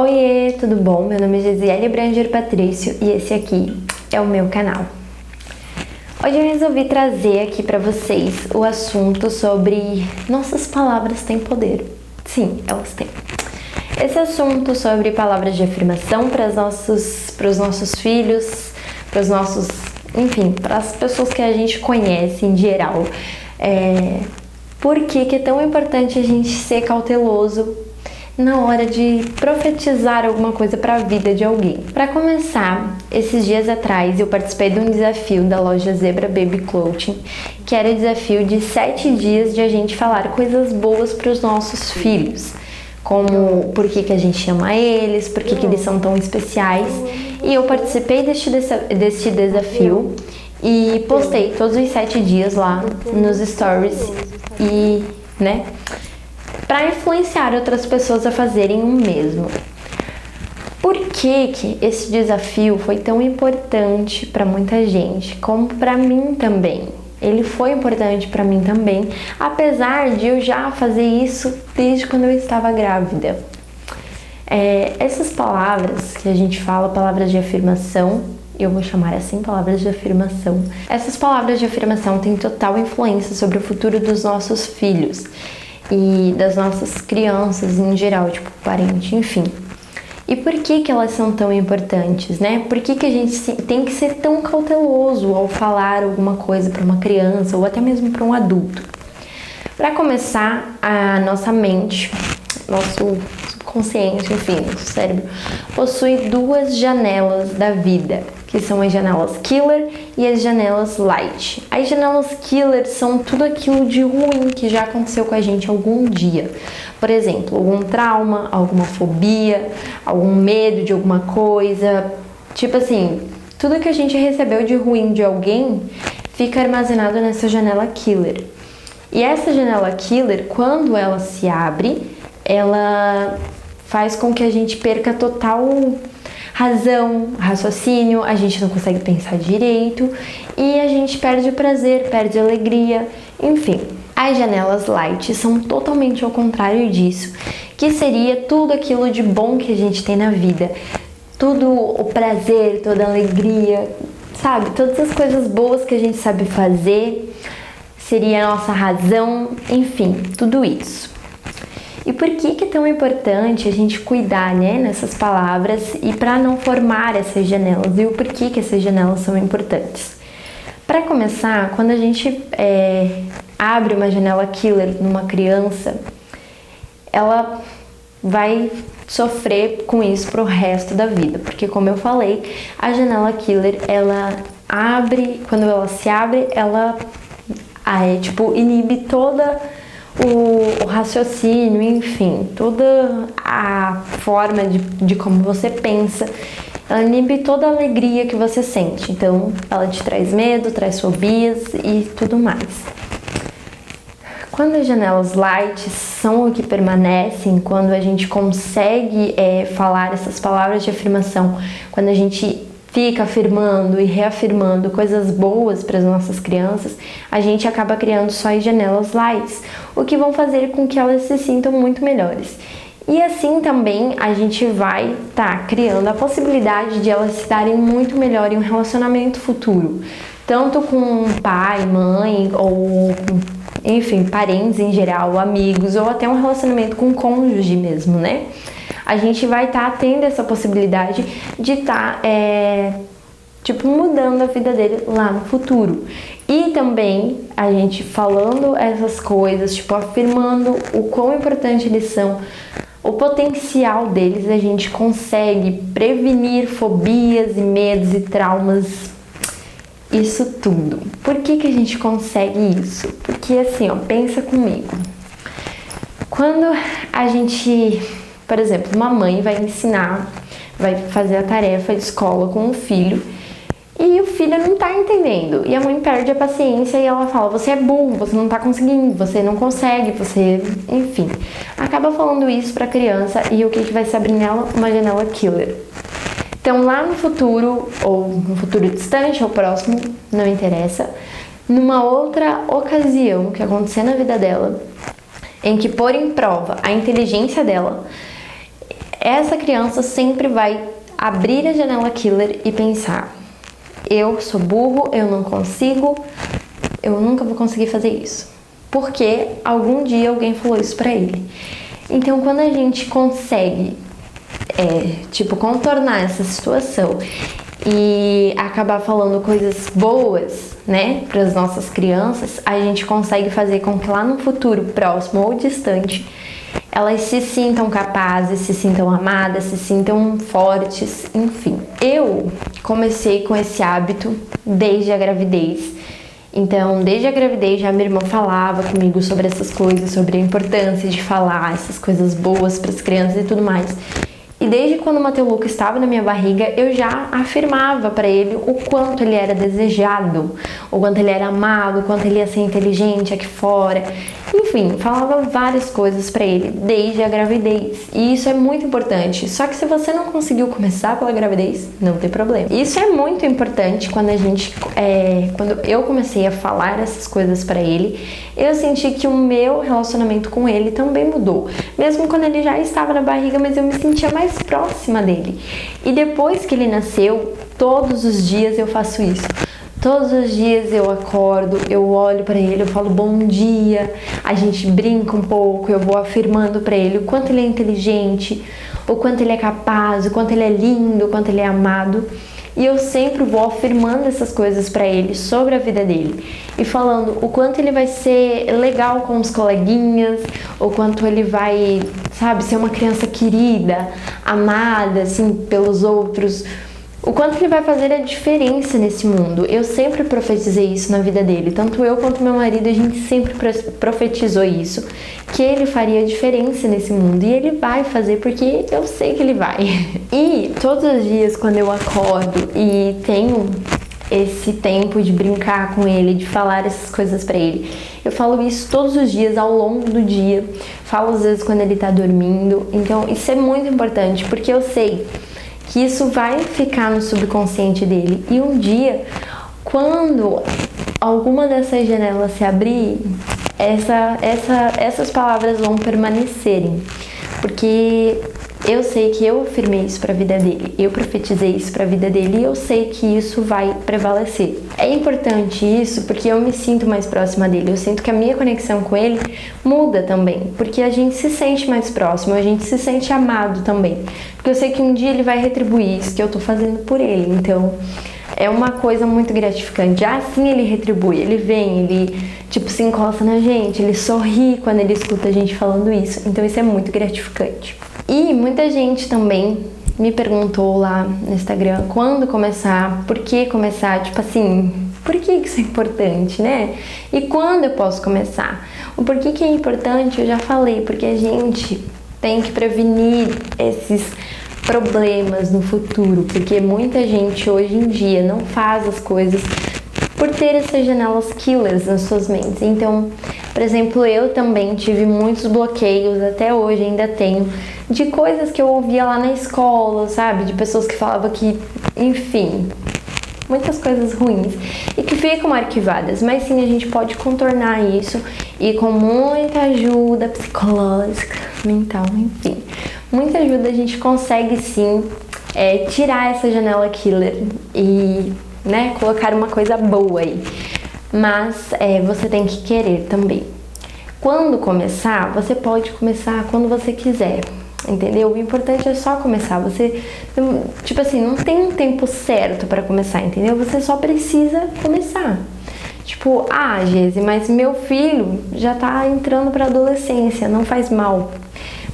Oiê, tudo bom? Meu nome é Gisele Branger Patrício e esse aqui é o meu canal. Hoje eu resolvi trazer aqui pra vocês o assunto sobre nossas palavras têm poder. Sim, elas têm. Esse assunto sobre palavras de afirmação para os nossos filhos, para os nossos, enfim, para as pessoas que a gente conhece em geral. Por que é tão importante a gente ser cauteloso na hora de profetizar alguma coisa para a vida de alguém? Para começar, esses dias atrás eu participei de um desafio da loja Zebra Baby Clothing, que era o desafio de 7 dias de a gente falar coisas boas para os nossos filhos, como por que a gente ama eles, por que eles são tão especiais. E eu participei deste desafio e postei todos os 7 dias lá nos stories e, para influenciar outras pessoas a fazerem o mesmo. Por que esse desafio foi tão importante para muita gente, como para mim também? Ele foi importante para mim também, apesar de eu já fazer isso desde quando eu estava grávida. Essas palavras que a gente fala, palavras de afirmação, eu vou chamar assim, palavras de afirmação. Essas palavras de afirmação têm total influência sobre o futuro dos nossos filhos e das nossas crianças em geral, tipo parente, enfim. E por que elas são tão importantes, né? Por que a gente tem que ser tão cauteloso ao falar alguma coisa para uma criança ou até mesmo para um adulto? Para começar, a nossa mente, nosso subconsciente, enfim, nosso cérebro, possui 2 janelas da vida, que são as janelas killer e as janelas light. As janelas killer são tudo aquilo de ruim que já aconteceu com a gente algum dia. Por exemplo, algum trauma, alguma fobia, algum medo de alguma coisa. Tipo assim, tudo que a gente recebeu de ruim de alguém fica armazenado nessa janela killer. E essa janela killer, quando ela se abre, ela faz com que a gente perca total razão, raciocínio, a gente não consegue pensar direito e a gente perde o prazer, perde a alegria, enfim. As janelas light são totalmente ao contrário disso, que seria tudo aquilo de bom que a gente tem na vida, tudo o prazer, toda a alegria, sabe? Todas as coisas boas que a gente sabe fazer, seria a nossa razão, enfim, tudo isso. E por que é tão importante a gente cuidar, nessas palavras e para não formar essas janelas? E o porquê que essas janelas são importantes? Para começar, quando a gente abre uma janela killer numa criança, ela vai sofrer com isso pro resto da vida, porque como eu falei, a janela killer, ela abre, quando ela se abre, ela inibe toda o raciocínio, enfim, toda a forma de como você pensa, ela inibe toda a alegria que você sente, então ela te traz medo, traz fobias e tudo mais. Quando as janelas light são o que permanecem, quando a gente consegue falar essas palavras de afirmação, quando a gente fica afirmando e reafirmando coisas boas para as nossas crianças, a gente acaba criando só as janelas lights, o que vão fazer com que elas se sintam muito melhores. E assim também a gente vai criando a possibilidade de elas se darem muito melhor em um relacionamento futuro, tanto com pai, mãe ou, enfim, parentes em geral, amigos ou até um relacionamento com cônjuge mesmo, A gente vai tendo essa possibilidade de mudando a vida dele lá no futuro. E também a gente falando essas coisas, afirmando o quão importante eles são, o potencial deles, a gente consegue prevenir fobias e medos e traumas, isso tudo. Por que a gente consegue isso? Porque assim, pensa comigo. Quando a gente, por exemplo, uma mãe vai fazer a tarefa de escola com o filho e o filho não tá entendendo. E a mãe perde a paciência e ela fala, você é burro, você não tá conseguindo, você não consegue, enfim. Acaba falando isso pra criança e o que vai se abrir nela? Uma janela killer. Então lá no futuro, ou no futuro distante ou próximo, não interessa, numa outra ocasião que acontecer na vida dela, em que pôr em prova a inteligência dela, essa criança sempre vai abrir a janela killer e pensar: eu sou burro, eu não consigo, eu nunca vou conseguir fazer isso, porque algum dia alguém falou isso pra ele. Então, quando a gente consegue contornar essa situação e acabar falando coisas boas, né, para as nossas crianças, a gente consegue fazer com que lá no futuro próximo ou distante elas se sintam capazes, se sintam amadas, se sintam fortes, enfim. Eu comecei com esse hábito desde a gravidez. Então, desde a gravidez, já minha irmã falava comigo sobre essas coisas, sobre a importância de falar essas coisas boas para as crianças e tudo mais. E desde quando o Mateu Luca estava na minha barriga, eu já afirmava para ele o quanto ele era desejado, o quanto ele era amado, o quanto ele ia ser inteligente aqui fora. Enfim, falava várias coisas para ele desde a gravidez. E isso é muito importante. Só que se você não conseguiu começar pela gravidez, não tem problema. Isso é muito importante quando quando eu comecei a falar essas coisas para ele, eu senti que o meu relacionamento com ele também mudou. Mesmo quando ele já estava na barriga, mas eu me sentia mais próxima dele. E depois que ele nasceu, todos os dias eu faço isso. Todos os dias eu acordo, eu olho pra ele, eu falo bom dia, a gente brinca um pouco, eu vou afirmando pra ele o quanto ele é inteligente, o quanto ele é capaz, o quanto ele é lindo, o quanto ele é amado. E eu sempre vou afirmando essas coisas pra ele sobre a vida dele e falando o quanto ele vai ser legal com os coleguinhas, o quanto ele vai, sabe, ser uma criança querida, amada, assim, pelos outros. O quanto ele vai fazer a diferença nesse mundo. Eu sempre profetizei isso na vida dele. Tanto eu quanto meu marido, a gente sempre profetizou isso. Que ele faria a diferença nesse mundo. E ele vai fazer, porque eu sei que ele vai. E todos os dias, quando eu acordo e tenho esse tempo de brincar com ele, de falar essas coisas pra ele, eu falo isso todos os dias, ao longo do dia. Falo às vezes quando ele tá dormindo. Então isso é muito importante, porque eu sei que isso vai ficar no subconsciente dele. E um dia, quando alguma dessas janelas se abrir, essas palavras vão permanecerem. Porque eu sei que eu afirmei isso para a vida dele, eu profetizei isso para a vida dele e eu sei que isso vai prevalecer. É importante isso porque eu me sinto mais próxima dele, eu sinto que a minha conexão com ele muda também, porque a gente se sente mais próximo, a gente se sente amado também, porque eu sei que um dia ele vai retribuir isso que eu tô fazendo por ele, então é uma coisa muito gratificante. Assim ele retribui, ele vem, ele se encosta na gente, ele sorri quando ele escuta a gente falando isso, então isso é muito gratificante. E muita gente também me perguntou lá no Instagram quando começar, por que começar, por que isso é importante, né? E quando eu posso começar? O porquê que é importante eu já falei, porque a gente tem que prevenir esses problemas no futuro, porque muita gente hoje em dia não faz as coisas por ter essas janelas killers nas suas mentes. Então, por exemplo, eu também tive muitos bloqueios, até hoje ainda tenho, de coisas que eu ouvia lá na escola, sabe? De pessoas que falavam que, enfim, muitas coisas ruins e que ficam arquivadas, mas sim, a gente pode contornar isso e com muita ajuda psicológica, mental, enfim, muita ajuda a gente consegue sim tirar essa janela killer e, né, colocar uma coisa boa aí, mas você tem que querer também. Quando começar, você pode começar quando você quiser, entendeu? O importante é só começar. Você, não tem um tempo certo pra começar, entendeu? Você só precisa começar. Gesi, mas meu filho já tá entrando pra adolescência, não faz mal.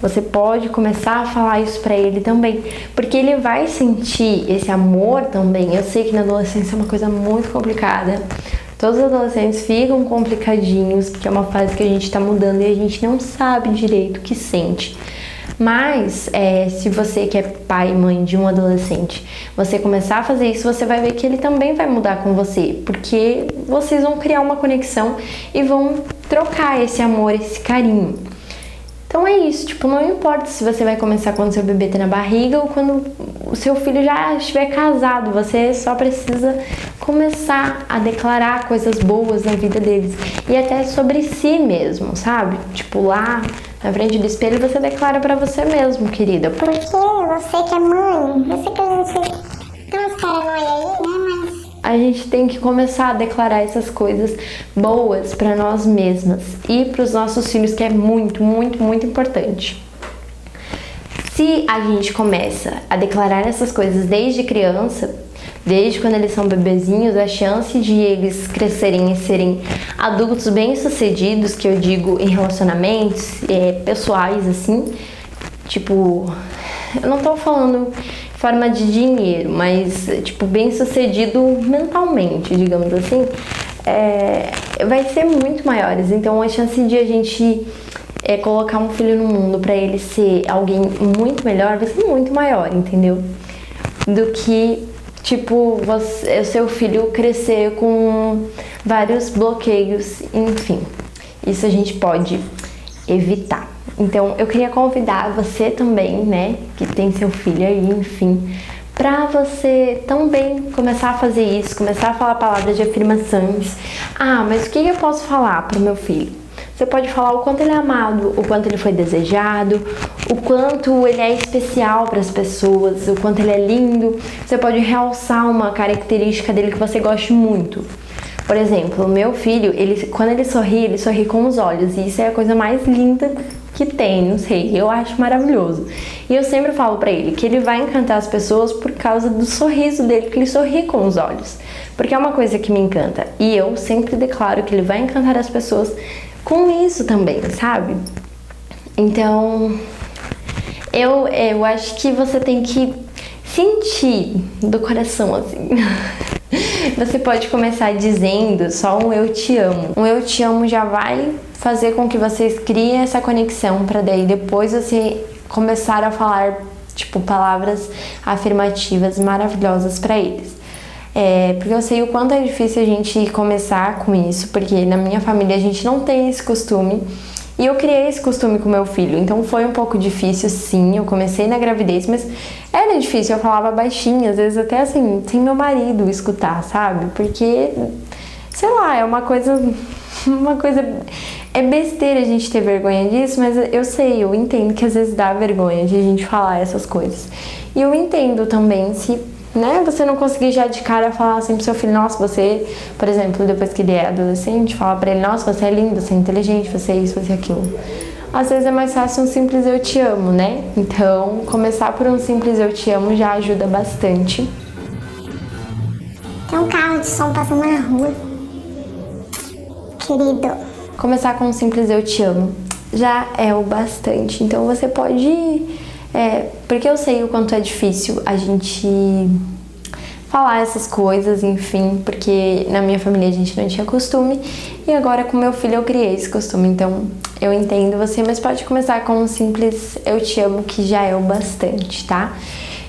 Você pode começar a falar isso pra ele também, porque ele vai sentir esse amor também. Eu sei que na adolescência é uma coisa muito complicada. Todos os adolescentes ficam complicadinhos, porque é uma fase que a gente tá mudando e a gente não sabe direito o que sente. Mas, se você que é pai e mãe de um adolescente, você começar a fazer isso, você vai ver que ele também vai mudar com você, porque vocês vão criar uma conexão e vão trocar esse amor, esse carinho. Então é isso, não importa se você vai começar quando seu bebê tá na barriga ou quando o seu filho já estiver casado, você só precisa começar a declarar coisas boas na vida deles e até sobre si mesmo, sabe? Lá Na frente do espelho você declara pra você mesmo, querida. Porque você que é mãe, eu sei que a gente tem umas paranoia aí, né, mas... A gente tem que começar a declarar essas coisas boas pra nós mesmas e pros nossos filhos, que é muito, muito, muito importante. Se a gente começa a declarar essas coisas desde criança, desde quando eles são bebezinhos, a chance de eles crescerem e serem adultos bem-sucedidos, que eu digo em relacionamentos pessoais, assim, tipo, eu não tô falando em forma de dinheiro, mas, tipo, bem-sucedido mentalmente, digamos assim, vai ser muito maiores. Então, a chance de a gente colocar um filho no mundo pra ele ser alguém muito melhor vai ser muito maior, entendeu? Do que, tipo, o seu filho crescer com vários bloqueios, enfim. Isso a gente pode evitar. Então, eu queria convidar você também, né, que tem seu filho aí, enfim, pra você também começar a fazer isso, começar a falar palavras de afirmações. Ah, mas o que eu posso falar pro meu filho? Você pode falar o quanto ele é amado, o quanto ele foi desejado, o quanto ele é especial para as pessoas, o quanto ele é lindo. Você pode realçar uma característica dele que você goste muito. Por exemplo, o meu filho, quando ele sorri com os olhos. E isso é a coisa mais linda que tem, não sei, eu acho maravilhoso. E eu sempre falo pra ele que ele vai encantar as pessoas por causa do sorriso dele, que ele sorri com os olhos. Porque é uma coisa que me encanta. E eu sempre declaro que ele vai encantar as pessoas com isso também, sabe? Então, eu acho que você tem que sentir do coração, assim. Você pode começar dizendo só um eu te amo. Um eu te amo já vai fazer com que vocês criem essa conexão para daí depois você começar a falar, tipo, palavras afirmativas maravilhosas para eles. Porque eu sei o quanto é difícil a gente começar com isso, porque na minha família a gente não tem esse costume. E eu criei esse costume com meu filho, então foi um pouco difícil, sim. Eu comecei na gravidez, mas era difícil, eu falava baixinho, às vezes até assim, sem meu marido escutar, sabe? Porque, sei lá, é uma coisa, é besteira a gente ter vergonha disso, mas eu entendo que às vezes dá vergonha de a gente falar essas coisas. E eu entendo também se, né, você não conseguir já de cara falar assim pro seu filho, nossa, você, por exemplo, depois que ele é adolescente, falar pra ele, nossa, você é lindo, você é inteligente, você é isso, você é aquilo. Às vezes é mais fácil um simples eu te amo, né? Então, começar por um simples eu te amo já ajuda bastante. Tem um carro de som passando na rua. Querido. Começar com um simples eu te amo já é o bastante. Então, você pode... porque eu sei o quanto é difícil a gente falar essas coisas, enfim, porque na minha família a gente não tinha costume e agora com meu filho eu criei esse costume, então eu entendo você, mas pode começar com um simples eu te amo que já é o bastante, tá?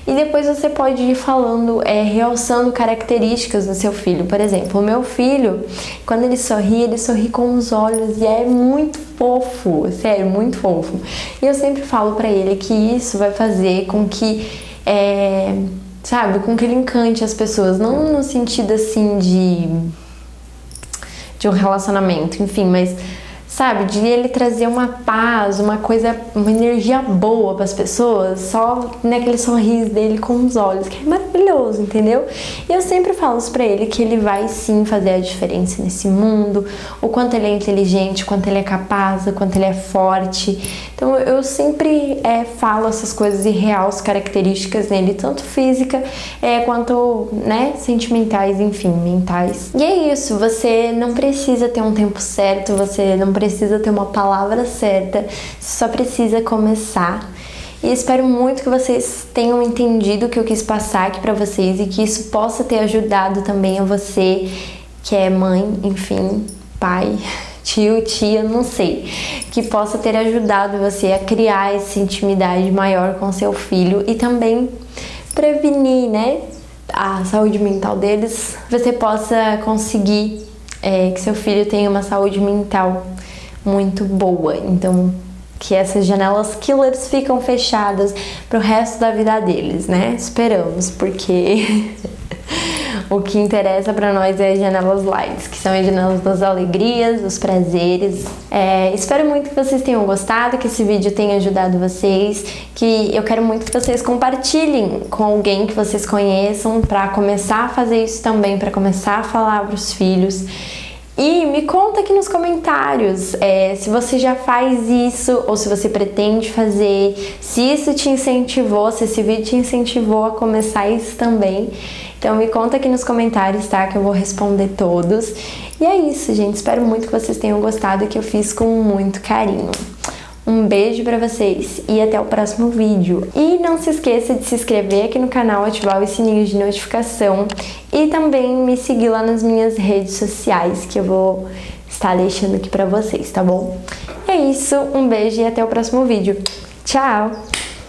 E depois você pode ir falando, realçando características do seu filho. Por exemplo, o meu filho, quando ele sorri com os olhos e é muito fofo, sério, muito fofo. E eu sempre falo pra ele que isso vai fazer com que, sabe, com que ele encante as pessoas. Não no sentido, assim, de um relacionamento, enfim, mas... sabe, de ele trazer uma paz, uma energia boa para as pessoas, só naquele sorriso dele com os olhos, que é maravilhoso, entendeu? E eu sempre falo isso pra ele, que ele vai sim fazer a diferença nesse mundo, o quanto ele é inteligente, o quanto ele é capaz, o quanto ele é forte. Então eu sempre falo essas coisas e realço características nele, tanto física quanto, né, sentimentais, enfim, mentais. E é isso, você não precisa ter um tempo certo, você não precisa ter uma palavra certa, você só precisa começar. E espero muito que vocês tenham entendido o que eu quis passar aqui pra vocês e que isso possa ter ajudado também a você que é mãe, enfim, pai, tio, tia, não sei, que possa ter ajudado você a criar essa intimidade maior com seu filho e também prevenir, né, a saúde mental deles, você possa conseguir que seu filho tenha uma saúde mental muito boa. Então, que essas janelas killers ficam fechadas pro resto da vida deles, né? Esperamos, porque O que interessa pra nós é as janelas lights, que são as janelas das alegrias, dos prazeres. Espero muito que vocês tenham gostado, que esse vídeo tenha ajudado vocês, que eu quero muito que vocês compartilhem com alguém que vocês conheçam pra começar a fazer isso também, pra começar a falar pros filhos. E me conta aqui nos comentários se você já faz isso ou se você pretende fazer, se isso te incentivou, se esse vídeo te incentivou a começar isso também. Então me conta aqui nos comentários, tá? Que eu vou responder todos. E é isso, gente. Espero muito que vocês tenham gostado, que eu fiz com muito carinho. Um beijo pra vocês e até o próximo vídeo. E não se esqueça de se inscrever aqui no canal, ativar o sininho de notificação e também me seguir lá nas minhas redes sociais, que eu vou estar deixando aqui pra vocês, tá bom? É isso, um beijo e até o próximo vídeo. Tchau!